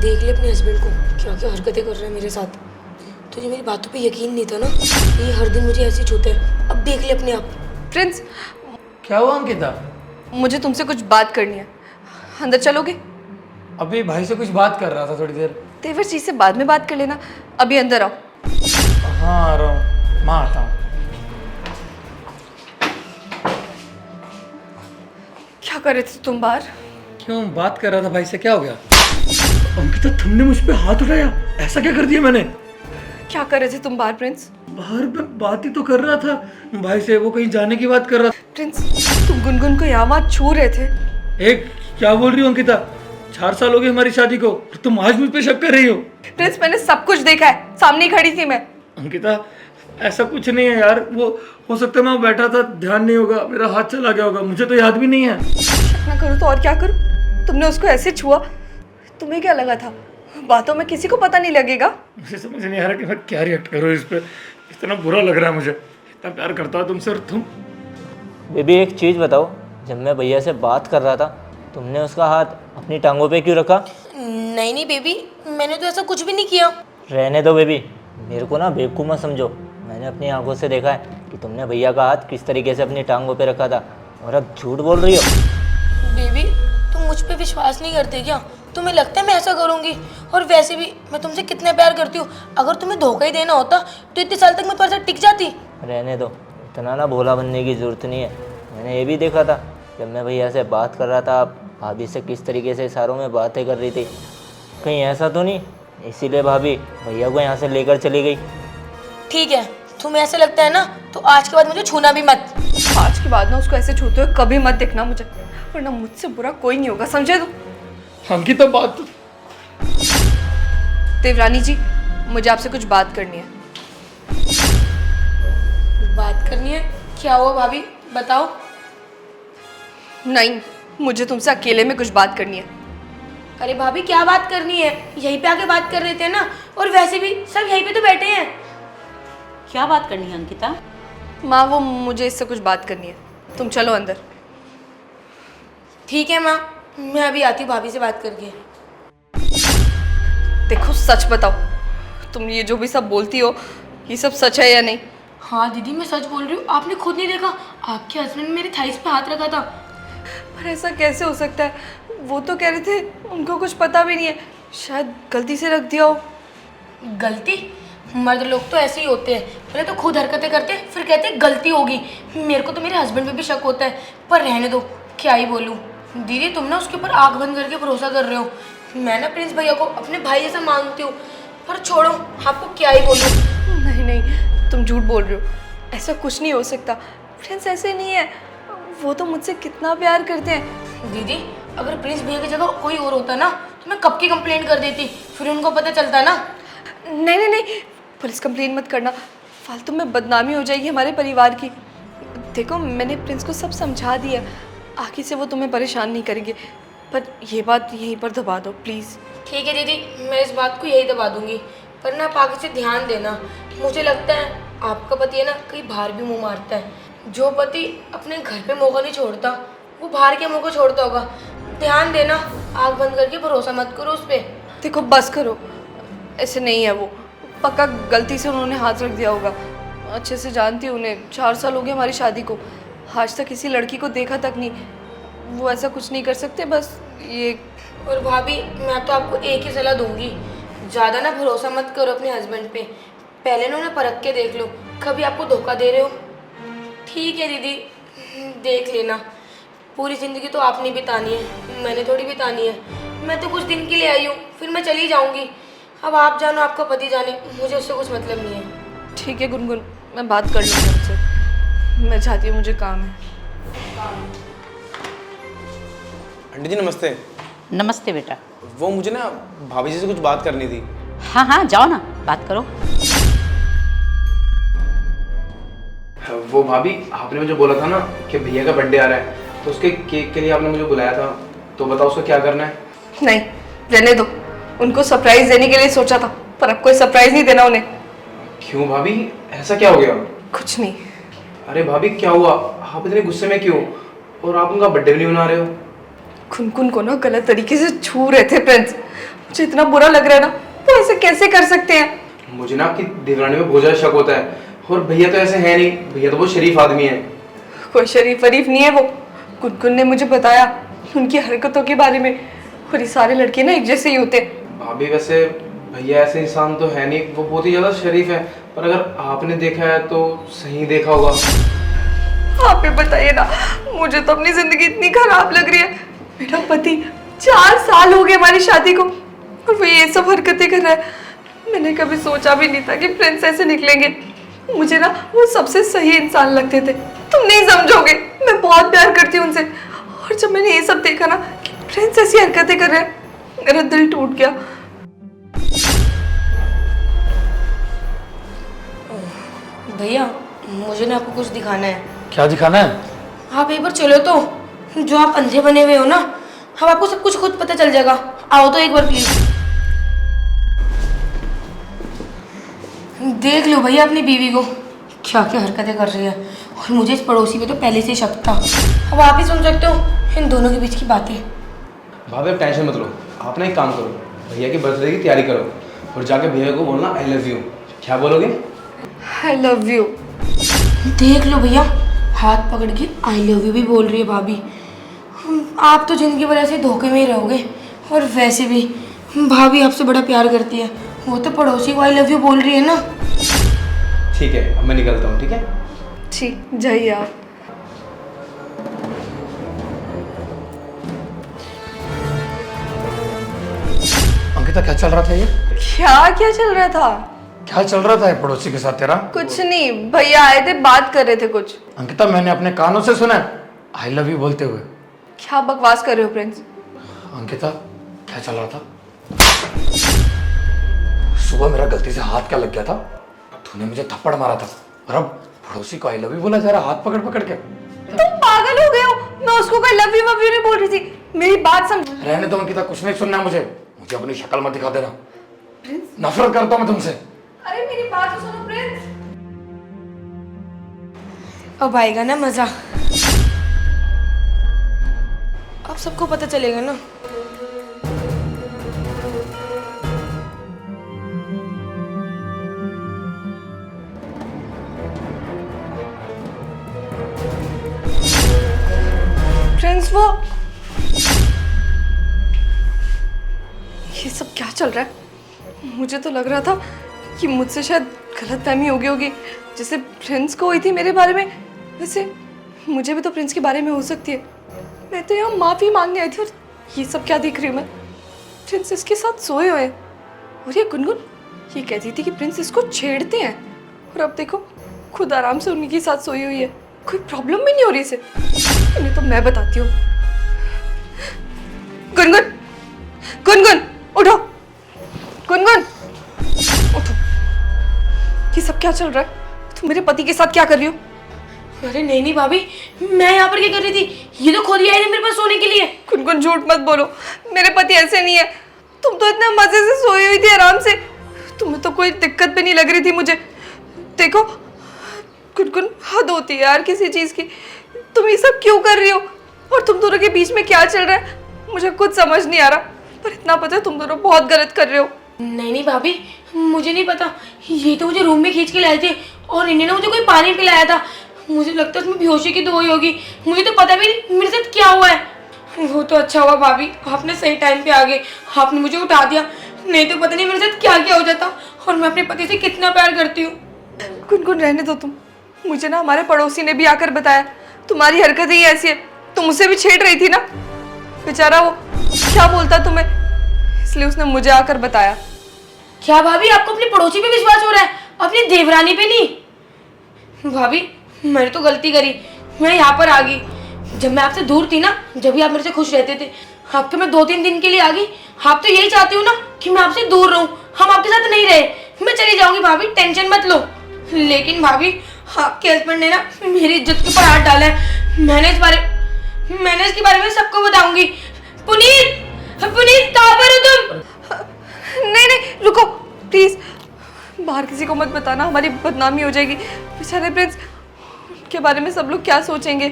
देख ले अपने हस्बैंड को, क्या क्या हरकतें कर रहा है मेरे साथ। तुझे मेरी बातों पे यकीन नहीं था ना, ये हर दिन मुझे ऐसे ही छूता है। अब देख ले अपने आप। प्रिंस, क्या हुआ अंकिता? मुझे तुमसे कुछ बात करनी है, अंदर चलोगे? अभी भाई से कुछ बात कर रहा था थोड़ी देर। तेवर चीज से बाद में बात कर लेना, अभी अंदर आओ। हाँ आ रहा हूँ, मैं आता हूँ। क्या कर रहे थे तुम बाहर? क्यों बात कर रहा था भाई से, क्या हो गया? अंकिता तुमने मुझ पे हाथ उठाया, ऐसा क्या कर दिया मैंने? क्या कर रहे थे तुम बाहर प्रिंस? बाहर मैं बात ही तो कर रहा था भाई से, वो कहीं जाने की बात कर रहा था। प्रिंस, तुम गुनगुन को यहाँ वहाँ छू रहे थे। एक क्या बोल रही हो अंकिता? 4 साल हो गए हमारी शादी को, तुम आज मुझ पे शक कर रही हो? प्रिंस, मैंने सब कुछ देखा है, सामने ही खड़ी थी मैं। अंकिता ऐसा कुछ नहीं है यार, वो हो सकता है मैं बैठा था, ध्यान नहीं होगा, मेरा हाथ चला गया होगा, मुझे तो याद भी नहीं है। शक ना करूँ तो और क्या करूँ? तुमने उसको ऐसे छुआ, तुम्हें क्या लगा था बातों में किसी को पता नहीं लगेगा? मुझे समझ नहीं आ रहा कि मैं क्या रिएक्ट करूँ इस पे। इतना बुरा लग रहा है मुझे, इतना प्यार करता हूँ तुमसे और तुम। बेबी एक चीज़ बताओ, जब मैं भैया से बात कर रहा था तुमने उसका हाथ अपनी टांगों पे क्यों रखा? नहीं नहीं बेबी, मैंने तो ऐसा कुछ भी नहीं किया। रहने दो बेबी, मेरे को ना बेवकूफ़ मत समझो। मैंने अपनी आंखों से देखा है कि तुमने भैया का हाथ किस तरीके से अपनी टांगों पे रखा था, और अब झूठ बोल रही हो। बेबी तुम मुझ पे विश्वास नहीं करते क्या? तुम्हें लगता है मैं ऐसा करूंगी? और वैसे भी मैं तुमसे कितना प्यार करती हूँ, अगर तुम्हें धोखा ही देना होता तो इतने साल तक मैं तुम्हारे साथ टिक जाती। रहने दो, इतना ना भोला बनने की ज़रूरत नहीं है। मैंने ये भी देखा था जब मैं भैया से बात कर रहा था, आप भाभी से किस तरीके से इशारों में बातें कर रही थी। कहीं ऐसा तो नहीं इसीलिए भाभी भैया को यहाँ से लेकर चली गई? ठीक है, तुम्हें ऐसा लगता है ना तो आज के बाद मुझे छूना भी मत। आज के बाद ना उसको ऐसे छूते हुए कभी मत देखना मुझे, वरना मुझसे बुरा कोई नहीं होगा, समझे तुम? अंकिता बात तो... देवरानी जी, मुझे आपसे कुछ बात करनी है। बात करनी है? क्या हुआ भाभी, बताओ। नहीं, मुझे तुमसे अकेले में कुछ बात करनी है। अरे भाभी क्या बात करनी है, यहीं पे आके बात कर रहे थे ना, और वैसे भी सब यहीं पे तो बैठे हैं। क्या बात करनी है अंकिता? माँ, वो मुझे इससे कुछ बात करनी है, तुम चलो अंदर। ठीक है माँ, मैं अभी आती हूँ भाभी से बात करके। देखो सच बताओ, तुम ये जो भी सब बोलती हो ये सब सच है या नहीं? हाँ दीदी मैं सच बोल रही हूँ, आपने खुद नहीं देखा, आपके हस्बैंड ने मेरी थाइस पे हाथ रखा था। पर ऐसा कैसे हो सकता है? वो तो कह रहे थे उनको कुछ पता भी नहीं है, शायद गलती से रख दिया हो। गलती? मर्द लोग तो ऐसे ही होते हैं, पहले तो खुद हरकतें करते हैं फिर कहते हैं गलती होगी। मेरे को तो मेरे हस्बैंड पे भी शक होता है, पर रहने दो, क्या ही बोलूँ। दीदी तुम ना उसके ऊपर आँख बंद करके भरोसा कर रहे हो। मैं ना प्रिंस भैया को अपने भाई जैसा मानती हूँ, पर छोड़ो, आपको क्या ही बोलूँ। नहीं नहीं, तुम झूठ बोल रहे हो, ऐसा कुछ नहीं हो सकता। प्रिंस ऐसे नहीं है, वो तो मुझसे कितना प्यार करते हैं। दीदी अगर प्रिंस भैया की जगह कोई और होता ना तो मैं कब की कंप्लेंट कर देती, फिर उनको पता चलता ना। नहीं नहीं नहीं, पुलिस कंप्लेन मत करना, फालतू में बदनामी हो जाएगी हमारे परिवार की। देखो मैंने प्रिंस को सब समझा दिया, आगे से वो तुम्हें परेशान नहीं करेंगे, पर ये बात यहीं पर दबा दो प्लीज़। ठीक है दीदी, मैं इस बात को यही दबा दूंगी, पर ना आप आगे से ध्यान देना। मुझे लगता है आपका पति है ना कहीं बाहर भी मुँह मारता है। जो पति अपने घर पे मौका नहीं छोड़ता वो बाहर के मुँह को छोड़ता होगा। ध्यान देना, आँख बंद करके भरोसा मत करो उस पर। देखो बस करो, ऐसे नहीं है वो, पक्का गलती से उन्होंने हाथ रख दिया होगा। अच्छे से जानती हूँ उन्हें, 4 साल हो गए हमारी शादी को, आज तक किसी लड़की को देखा तक नहीं। वो ऐसा कुछ नहीं कर सकते, बस ये। और भाभी मैं तो आपको एक ही सलाह दूंगी, ज़्यादा ना भरोसा मत करो अपने हस्बैंड पे, पहले ना उन्हें परख के देख लो कभी आपको धोखा दे रहे हो। ठीक है दीदी, देख लेना, पूरी ज़िंदगी तो आपने बितानी है, मैंने थोड़ी बितानी है। मैं तो कुछ दिन के लिए आई हूँ, फिर मैं चली जाऊँगी। अब आप जानो आपका पति जाने, मुझे उससे कुछ मतलब नहीं है। ठीक है गुनगुन, मैं बात कर लूँगी उनसे, मैं चाहती हूँ, मुझे काम है। आंटी जी नमस्ते। नमस्ते बेटा। वो मुझे ना भाभी जी से कुछ बात करनी थी। हाँ हाँ जाओ ना, बात करो। वो भाभी आपने मुझे बोला था ना कि भैया का बर्थडे आ रहा है, तो उसके केक के लिए आपने मुझे बुलाया था, तो बताओ उसका क्या करना है? नहीं, रहने दो, उनको सरप्राइज देने के लिए सोचा था, पर अब कोई सरप्राइज नहीं देना उन्हें। क्यों भाभी, ऐसा क्या हो गया? कुछ नहीं। अरे भाभी क्या हुआ, आप इतने गुस्से में क्यों? और आप उनका बर्थडे भी नहीं मना रहे हो? कुनकुन को ना गलत तरीके से छू रहे थे प्रिंस। मुझे इतना बुरा लग रहा है ना, वो ऐसे कैसे कर सकते हैं। मुझे ना आपकी देवरानी में बहुत ज़्यादा शक होता है। और भैया तो ऐसे है नहीं, भैया तो बहुत शरीफ आदमी है। कोई शरीफ वरीफ नहीं है वो। कुनकुन ने मुझे बताया उनकी हरकतों के बारे में, और ये सारे लड़के ना एक जैसे ही होते हैं। भाभी वैसे भैया ऐसे इंसान तो है नहीं, वो बहुत ही ज़्यादा शरीफ है। पर अगर आपने देखा है तो सही देखा होगा। आप ही बताइए ना, मुझे तो अपनी जिंदगी इतनी खराब लग रही है। मेरा पति 4 साल हो गए हमारी शादी को, और वो ये सब हरकतें कर रहा है। मैंने कभी सोचा भी नहीं था कि प्रिंस ऐसे निकलेंगे। मुझे ना वो सबसे सही इंसान लगते थे। तुम नहीं समझोगे, मैं बहुत प्यार करती हूँ उनसे। और जब मैंने ये सब देखा ना कि प्रिंस ऐसी हरकतें कर रहे हैं, मेरा दिल टूट गया। भैया मुझे ना आपको कुछ दिखाना है। क्या दिखाना है? आप एक बार चलो तो, जो आप अंधे बने हुए हो ना, अब आपको सब कुछ खुद पता चल जाएगा। आओ तो एक बार प्लीज। देख लो भैया अपनी बीवी को, क्या क्या हरकतें कर रही है। और मुझे इस पड़ोसी पे तो पहले से शक था। अब आप ही सुन सकते हो इन दोनों के बीच की बातें। भाभी आप टेंशन मत लो, आप ना एक काम करो, भैया की बर्थडे की तैयारी करो और जाके भैया को बोलना आई लव यू। क्या बोलोगे? I love you. देख लो भैया, हाथ पकड़ के आई लव यू भी बोल रही है भाभी। आप तो जिंदगी भर ऐसे धोखे में ही रहोगे। और वैसे भी भाभी आपसे बड़ा प्यार करती है, वो तो पड़ोसी को आई लव यू बोल रही है ना। ठीक है, अब मैं निकलता हूँ। ठीक है, ठीक, जाइए आप। अंकिता क्या चल रहा था ये? क्या क्या चल रहा था? क्या चल रहा था ये पड़ोसी के साथ तेरा? कुछ नहीं, भैया आए थे, बात कर रहे थे कुछ। अंकिता मैंने अपने कानों से सुना आई लव यू बोलते हुए। क्या बकवास कर रहे हो प्रिंस? अंकिता क्या चल रहा था? सुबह मेरा गलती से हाथ क्या लग गया था, तूने मुझे थप्पड़ मारा था, और अब पड़ोसी को आई लव यू बोला जा रहा हाथ पकड़ पकड़ के। तुम पागल हो गए हो? मैं उसको कोई लव यू नहीं बोल रही थी। मेरी बात समझ। रहने दो अंकिता, कुछ नहीं सुनना मुझे अपनी शक्ल मत दिखा देना। नफरत करता हूं मैं तुमसे। अरे मेरी बात तो सुनो प्रिंस। अब आएगा ना मजा, अब सबको पता चलेगा ना। प्रिंस वो ये सब क्या चल रहा है? मुझे तो लग रहा था कि मुझसे शायद गलतफहमी हो गई होगी, जैसे प्रिंस को हुई थी मेरे बारे में, वैसे मुझे भी तो प्रिंस के बारे में हो सकती है। मैं तो यहाँ माफ़ी मांगने आई थी, और ये सब क्या देख रही हूँ मैं? प्रिंस इसके साथ सोए हुए हैं, और ये गुनगुन ये कहती थी कि प्रिंस इसको छेड़ते हैं, और अब देखो खुद आराम से उन्हीं के साथ सोई हुई है। कोई प्रॉब्लम भी नहीं हो रही इसे। इन्हें तो मैं बताती हूँ। गुनगुन, गुनगुन उठो, गुनगुन उठो। ये सब क्या चल रहा है? तुम मेरे पति के साथ क्या कर रही हो? अरे नहीं नहीं भाभी, मैं यहाँ पर क्या कर रही थी? ये तो खुद ही आए थे मेरे पास सोने के लिए। गुनगुन झूठ मत बोलो, मेरे पति ऐसे नहीं है। तुम तो इतने मजे से सोई हुई थी आराम से, तुम्हें तो कोई दिक्कत भी नहीं लग रही थी मुझे। देखो गुनगुन, हद होती है यार किसी चीज़ की। तुम ये सब क्यों कर रही हो? और तुम दोनों के बीच में क्या चल रहा है मुझे कुछ समझ नहीं आ रहा, पर इतना पता है तुम दोनों बहुत गलत कर रहे हो। नहीं नहीं भाभी, मुझे नहीं पता। ये तो मुझे रूम में खींच के लाए थे, और इन्होंने मुझे कोई पानी पिलाया था। मुझे लगता है उसमें बेहोशी की दवाई होगी। मुझे तो पता भी नहीं मेरे साथ क्या हुआ है। वो तो अच्छा हुआ भाभी, आपने सही टाइम पे आ गए, आपने मुझे उठा दिया। नहीं तो पता नहीं मेरे साथ क्या क्या हो जाता। और मैं अपने पति से कितना प्यार करती हूँ। गुनगुन रहने दो तुम। मुझे ना हमारे पड़ोसी ने भी आकर बताया तुम्हारी हरकतें ही ऐसी है। तुम उसे भी छेड़ रही थी ना, बेचारा वो क्या बोलता तुम्हें, इसलिए उसने मुझे आकर बताया। क्या भाभी आपको अपने पड़ोसी पे विश्वास हो रहा है, अपनी देवरानी पे नहीं? भाभी मैंने तो गलती करी, मैं यहाँ पर आ गई। जब मैं आपसे दूर थी ना, जब भी आप मेरे से खुश रहते थे, आपके मैं 2-3 दिन के लिए आ गई। आप तो यही चाहती हो ना कि मैं आपसे दूर रहूं, हम आपके साथ नहीं रहे। मैं चली जाऊंगी भाभी, टेंशन मत लो। लेकिन भाभी आपके हस्बैंड ने ना मेरी इज्जत के ऊपर हाथ डाला है। मैंने इसके बारे में सबको बताऊंगी। पुनीत, पुनीत कहाँ पर हो तुम? नहीं नहीं रुको प्लीज, बाहर किसी को मत बताना, हमारी बदनामी हो जाएगी। बेचारे प्रिंस के बारे में सब लोग क्या सोचेंगे।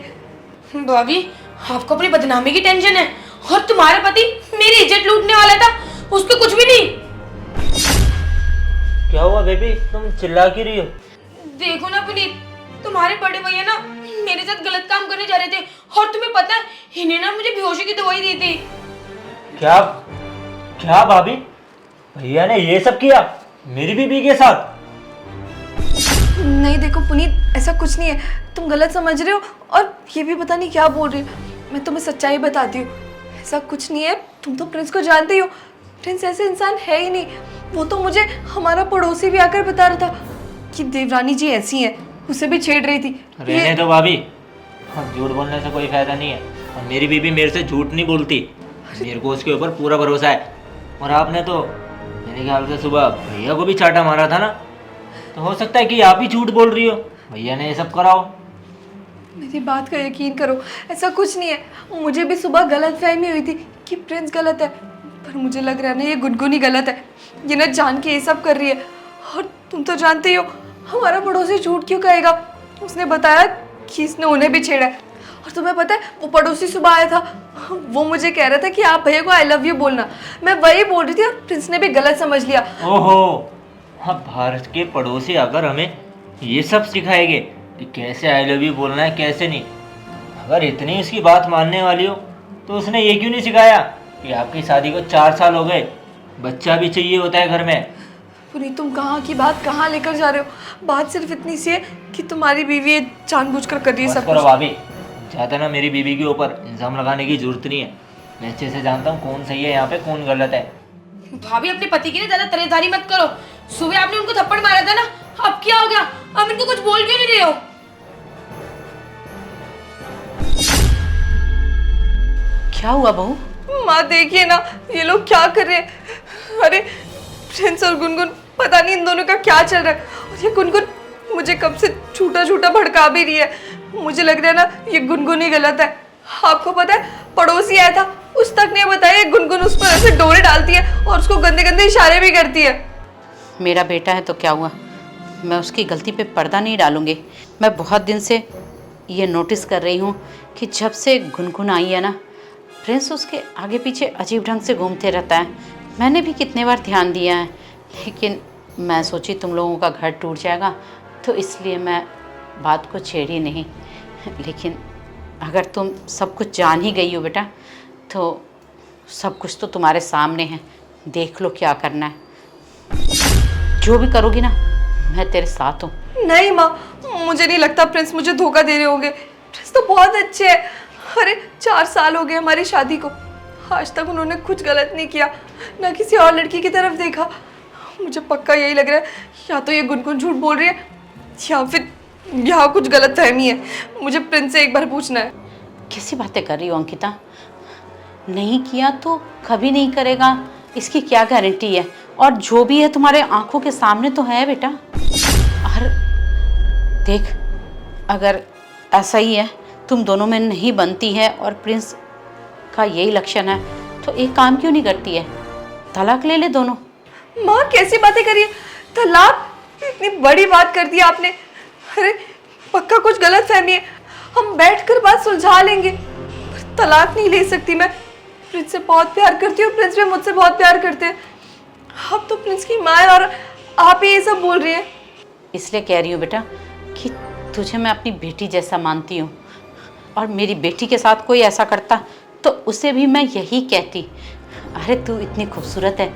भाभी आपको अपनी बदनामी की टेंशन है, और तुम्हारा पति मेरी इज्जत लूटने वाला था, उसको कुछ भी नहीं। क्या हुआ बेबी, तुम चिल्ला क्यों रही हो? देखो ना पुनीत, तुम्हारे बड़े भैया ना मेरे साथ गलत काम करने जा रहे थे, और तुम्हें पता है इन्हें ना मुझे बेहोशी की दवाई दी थी। क्या क्या भाभी, भैया ने ये सब किया मेरी बीबी के साथ? नहीं देखो पुनीत, ऐसा कुछ नहीं है, तुम गलत समझ रहे हो और ये भी पता नहीं क्या बोल रही हो। मैं तुम्हें सच्चाई बताती हूँ, ऐसा कुछ नहीं है। तुम तो प्रिंस को जानते ही हो, प्रिंस ऐसे इंसान है ही नहीं। वो तो मुझे हमारा पड़ोसी भी आकर बता रहा था कि देवरानी जी ऐसी हैं, उसे भी छेड़ रही थी। रहने दो भाभी, झूठ बोलने से कोई फायदा नहीं है। और मेरी बीबी मेरे से झूठ नहीं बोलती, मेरे को उसके ऊपर पूरा भरोसा है। और आपने तो मेरे ख्याल से सुबह भैया को भी चाटा मारा था ना, तो हो सकता है कि आप ही झूठ बोल रही हो, भैया ने ये सब कराओ। मेरी बात का यकीन करो, ऐसा कुछ नहीं है। मुझे भी सुबह गलतफहमी हुई थी कि प्रिंस गलत है, पर मुझे लग रहा है ना ये गुनगुनी गलत है, ये ना जान के ये सब कर रही है। और तुम तो जानते ही हो हमारा पड़ोसी झूठ क्यों कहेगा। उसने बताया कि इसने उन्हें भी छेड़ा है। और तुम्हें पता है वो पड़ोसी सुबह आया था, वो मुझे कह रहा था कि आप भैया को आई लव यू बोलना। मैं वही बोल रही थी और प्रिंस ने भी गलत समझ लिया। ओहो, हाँ, भारत के पड़ोसी आकर हमें ये सब सिखाएंगे कि कैसे आई लव यू बोलना है, कैसे नहीं। अगर इतनी उसकी बात मानने वाली हो तो उसने ये क्यों नहीं सिखाया कि आपकी शादी को 4 साल हो गए, बच्चा भी चाहिए होता है घर में। पुनीत, तुम कहाँ की बात कहाँ लेकर जा रहे हो। बात सिर्फ इतनी सी है कि तुम्हारी बीवी ये जानबूझकर कर रही है बस सब करो कुछ। भाभी, ज़्यादा ना मेरी बीवी के ऊपर इल्ज़ाम लगाने की जरूरत नहीं है। मैं अच्छे से जानता हूँ कौन सही है यहाँ पे, कौन गलत है। भाभी अपने पति की ना ज्यादा तरहदारी मत करो। सुबह आपने उनको थप्पड़ मारा था ना, अब क्या हो गया? अब इनको कुछ बोल क्यों नहीं रहे हो? क्या हुआ बहू? माँ देखिए ना, ये लोग क्या कर रहे हैं। अरे प्रिंस और गुनगुन, पता नहीं इन दोनों का क्या चल रहा है। और ये गुनगुन मुझे कब से झूठा झूठा भड़का भी रही है। मुझे लग रहा है ना ये गुनगुन ही गलत है। आपको पता है पड़ोसी आया था, उस तक ने बताया गुनगुन उस पर ऐसे डोरे डालती है और उसको गंदे गंदे इशारे भी करती है। मेरा बेटा है तो क्या हुआ, मैं उसकी गलती पे पर्दा नहीं डालूंगी। मैं बहुत दिन से ये नोटिस कर रही हूँ कि जब से गुनगुन आई है ना, प्रिंस उसके आगे पीछे अजीब ढंग से घूमते रहता है। मैंने भी कितने बार ध्यान दिया है, लेकिन मैं सोची तुम लोगों का घर टूट जाएगा तो इसलिए मैं बात को छेड़ी नहीं। लेकिन अगर तुम सब कुछ जान ही गई हो बेटा, तो सब कुछ तो तुम्हारे सामने है, देख लो क्या करना है। जो भी करोगी ना, मैं तेरे साथ हूँ। नहीं माँ, मुझे नहीं लगता प्रिंस मुझे धोखा दे रहे होंगे। प्रिंस तो बहुत अच्छे हैं। अरे 4 साल हो गए हमारी शादी को, आज तक उन्होंने कुछ गलत नहीं किया, ना किसी और लड़की की तरफ देखा। मुझे पक्का यही लग रहा है, या तो ये गुनगुन झूठ बोल रही है या फिर यहाँ कुछ गलत फहमी है। मुझे प्रिंस से एक बार पूछना है। कैसी बातें कर रही हो अंकिता? नहीं किया तो कभी नहीं करेगा, इसकी क्या गारंटी है? और जो भी है तुम्हारे आंखों के सामने तो है बेटा। और देख, अगर ऐसा ही है, तुम दोनों में नहीं बनती है और प्रिंस का यही लक्षण है, तो एक काम क्यों नहीं करती है, तलाक ले ले दोनों। माँ कैसी बातें करिए, तलाक? इतनी बड़ी बात कर दी आपने। अरे पक्का कुछ गलत फहमी है, हम बैठकर बात सुलझा लेंगे। पर तलाक नहीं ले सकती मैं, प्रिंस से बहुत प्यार करती हूँ, प्रिंस भी मुझसे बहुत प्यार करते हैं। अब तो प्रिंस की माँ है और आप ही ये सब बोल रही हैं। इसलिए कह रही हूँ बेटा कि तुझे मैं अपनी बेटी जैसा मानती हूँ, और मेरी बेटी के साथ कोई ऐसा करता तो उसे भी मैं यही कहती, अरे तू इतनी खूबसूरत है,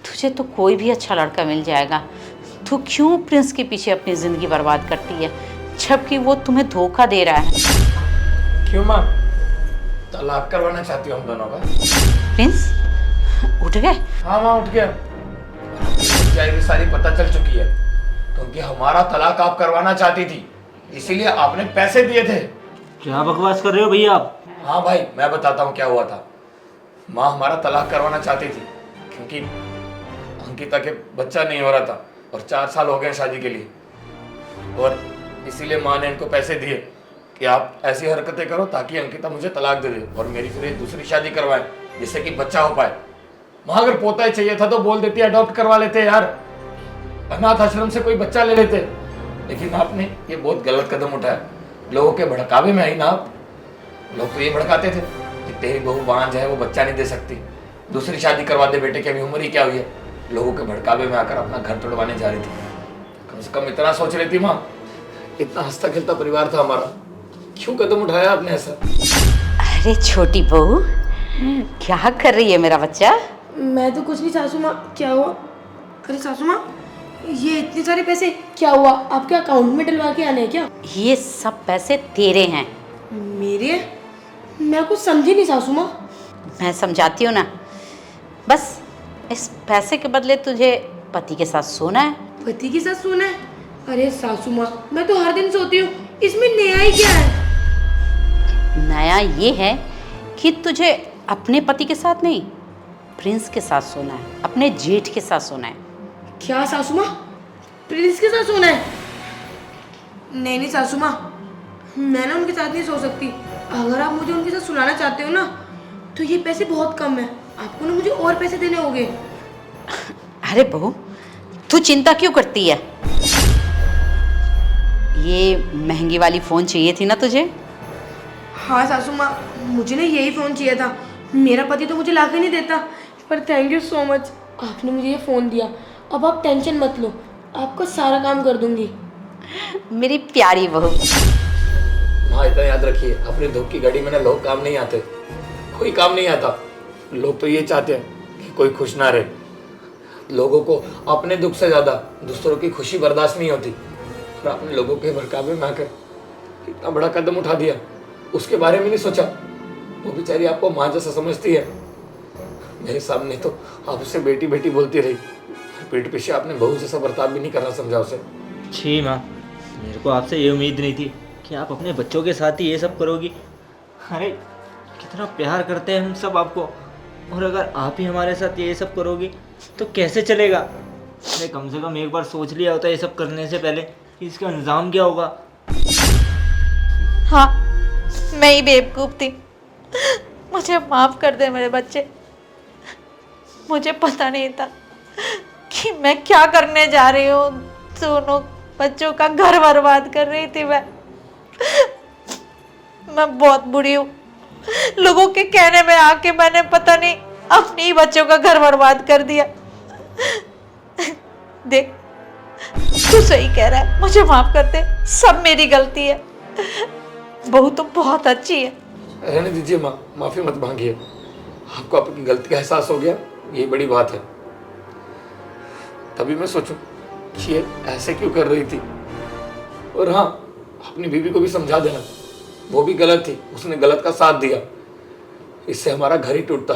तुझे तो कोई भी अच्छा लड़का मिल जाएगा, तू क्यों प्रिंस के पीछे अपनी ज़िंदगी बर्बाद करती है, जबकि वो तुम्हें धोखा दे रहा है। क्यों माँ, तलाक करवाना चाहती हो हम दोनों का? प्रिंस उठ गए? हाँ माँ, उठ गया। जाएगी सारी पता चल चुकी है, क्योंकि हमारा तलाक आप करवाना चाहती थी, इसीलिए आपने पैसे दिए थे। क्या बकवास कर रहे हो भैया आप? हाँ भाई, मैं बताता हूँ क्या हुआ था। माँ हमारा तलाक करवाना चाहती थी क्योंकि अंकिता के बच्चा नहीं हो रहा था और 4 साल हो गए शादी के लिए, और इसीलिए माँ ने इनको पैसे दिए कि आप ऐसी हरकतें करो ताकि अंकिता मुझे तलाक दे दे और मेरी फिर दूसरी शादी करवाए जिससे कि बच्चा हो पाए। माँ अगर पोता ही चाहिए था तो बोल देती, अडॉप्ट करवा लेते यार, अनाथ आश्रम से कोई बच्चा ले लेते। लेकिन आपने ये बहुत गलत कदम उठाया, लोगों के भड़कावे में आई ना आप। लोग तो ये भड़काते थे कि तेरी बहू बांझ है, वो बच्चा नहीं दे सकती, दूसरी शादी करवा दे बेटे की, अभी उम्र ही क्या हुई है। लोगों के भड़कावे में आकर अपना घर तोड़वाने जा रही थी। कम से कम इतना सोच रही थी माँ, इतना हंसता खेलता परिवार था हमारा, क्यों कदम उठाया आपने ऐसा? अरे छोटी बहू, क्या कर रही है मेरा बच्चा? मैं तो कुछ नहीं सासू माँ, क्या हुआ? अरे सासू माँ, ये इतने सारे पैसे क्या हुआ? आपके अकाउंट में डलवा के आने हैं क्या? ये सब पैसे तेरे हैं। मेरे? मैं कुछ समझी नहीं सासू माँ। मैं समझाती हूँ ना। बस इस पैसे के बदले तुझे पति के साथ सोना है। पति के साथ सोना है? अरे सासू माँ, मैं तो हर दिन सोती हूँ, इसमें नया ही क्या है? नया ये है कि तुझे अपने पति के साथ नहीं, प्रिंस के साथ सोना है, अपने जेठ के साथ सोना है। क्या सासू माँ? प्रिंस के साथ सोना है? नहीं नहीं सासू माँ, मैं ना उनके साथ नहीं सो सकती। अगर आप मुझे उनके साथ सुलाना चाहते हो ना, तो ये पैसे बहुत कम है, आपको ना मुझे और पैसे देने होंगे। अरे बहू, तू चिंता क्यों करती है? ये महंगी वाली फ़ोन चाहिए थी ना तुझे? हाँ सासू माँ, मुझे ना यही फ़ोन चाहिए था। मेरा पति तो मुझे ला के नहीं देता, पर थैंक यू सो मच, आपने मुझे ये फ़ोन दिया। अब आप टेंशन मत लो, आपका सारा काम कर दूंगी। मेरी प्यारी बहू। माँ इतना याद रखिए, अपनी धूप की घड़ी में ना लोग काम नहीं आते, कोई काम नहीं आता। लोग तो ये चाहते हैं कि कोई खुश ना रहे। लोगों को अपने दुख से ज़्यादा दूसरों की खुशी बर्दाश्त नहीं होती, और आपने लोगों के भड़कावे में आकर इतना बड़ा कदम उठा दिया, उसके बारे में नहीं सोचा। वो बेचारी आपको माँ जैसा समझती है, मेरे सामने तो आप उससे बेटी बेटी बोलती रही, पीठ पीछे आपने बहू जैसा बर्ताव भी नहीं करना समझा उसे। छी माँ, मेरे को आपसे ये उम्मीद नहीं थी कि आप अपने बच्चों के साथ ही ये सब करोगी। अरे कितना प्यार करते हैं हम सब आपको, और अगर आप ही हमारे साथ ये सब करोगी तो कैसे चलेगा? अरे कम से कम एक बार सोच लिया होता ये सब करने से पहले कि इसका अंजाम क्या होगा। हाँ, मैं ही बेवकूफ़ थी, मुझे माफ़ कर दे मेरे बच्चे। मुझे पता नहीं था कि मैं क्या करने जा रही हूँ। दोनों बच्चों का घर बर्बाद कर रही थी मैं बहुत बुरी हूँ। लोगों के कहने में आके मैंने पता नहीं अपने ही बच्चों का घर बर्बाद कर दिया। देख, तू सही कह रहा है, मुझे माफ़ कर दे, सब मेरी गलती है। बहू तो बहुत अच्छी है। रहने दीजिए माँ, माफ़ी मत मांगिए। आपको आपकी गलती का एहसास हो गया, यही बड़ी बात है। तभी मैं सोचूं कि ये ऐसे क्यों कर रही थी। और हाँ, अपनी बीवी को भी समझा देना, वो भी गलत थी, उसने गलत का साथ दिया, इससे हमारा घर ही टूटता।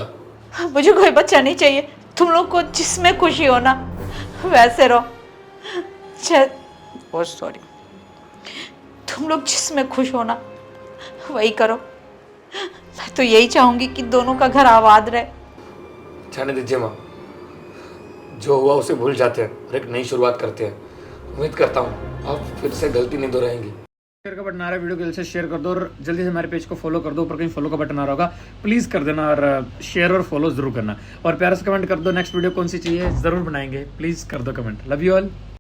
मुझे कोई बच्चा नहीं चाहिए। तुम लोग को जिसमें खुशी हो ना, वैसे रहो। बहुत सॉरी। तुम लोग जिसमें खुश हो ना, वही करो। मैं तो यही चाहूंगी कि दोनों का घर आबाद रहे। जाने दीजिए माँ, जो हुआ उसे भूल जाते हैं और एक नई शुरुआत करते हैं। उम्मीद करता हूँ आप फिर से गलती नहीं दोहराएंगी। शेयर का बटन आ रहा है, वीडियो को जल्दी से शेयर कर दो और जल्दी से हमारे पेज को फॉलो कर दो। ऊपर कहीं फॉलो का बटन आ रहा होगा, प्लीज़ कर देना, और शेयर और फॉलो जरूर करना, और प्यारा से कमेंट कर दो नेक्स्ट वीडियो कौन सी चाहिए, ज़रूर बनाएंगे। प्लीज़ कर दो कमेंट। Love you all.